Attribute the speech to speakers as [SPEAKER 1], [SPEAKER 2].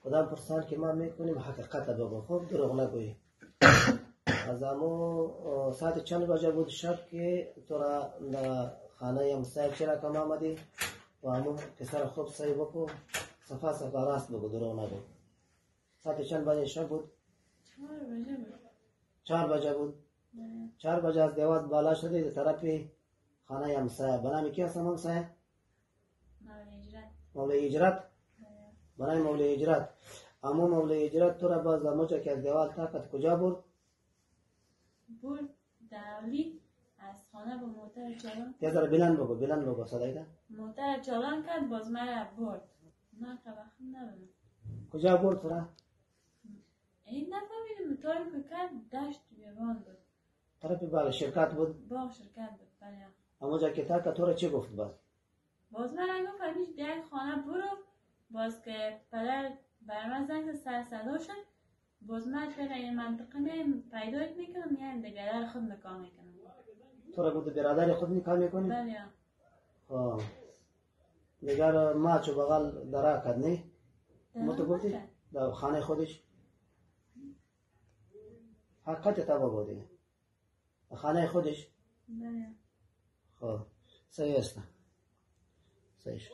[SPEAKER 1] خودم پرسان که ما میکنیم حقیقت بگو، خب دروغ نگویی. از امو ساعت چند بجه بود شب که تو را خانه همسایه چرا کم آمدی و امو پسر خوب سعی بکو، صفا راست بگو، دروغ نگو. ساعت چند بجه شب بود؟
[SPEAKER 2] 4 بجه بود.
[SPEAKER 1] 4 بجه بود. 4 بجه از دیوار بالا شدی در طرف خانه همسایه. بنامی کی هستم همسایه؟ مولای اجرت. بنای مولای اجرت. امو مولای اجرت تو را باز موجه که از دیوار تاکت کجا برد؟
[SPEAKER 2] برد داولی از خانه با موتر چالان.
[SPEAKER 1] یه ذره بلند بگو صدای ده.
[SPEAKER 2] موتر چالان کرد باز مرا برد. من خبخم نبودم.
[SPEAKER 1] کجا برد تو را؟
[SPEAKER 2] این نفهمیدم طوری که کرد دشت بیابان بود.
[SPEAKER 1] طرف بالا شرکت بود؟
[SPEAKER 2] باغ شرکت بود بله.
[SPEAKER 1] اموجه که تاکت تو را چی گفت باز؟
[SPEAKER 2] باز مرا گفت همیش بیای خانه برو. باز که پدر برای من زنگ سر صدا شد. باز من توی این منطقه میم پیدایت میکنم یعنی دیگر خود نکام میکنم.
[SPEAKER 1] تو را بود برادر خود نکام میکنی؟
[SPEAKER 2] بله.
[SPEAKER 1] ها. دیگر ما چو بغل درا کد نی؟ ما تو گفتی؟ در خانه خودش؟ حقیقت تبا بودی؟ خانه خودش؟
[SPEAKER 2] بله.
[SPEAKER 1] خب صحیح است. صحیح شد.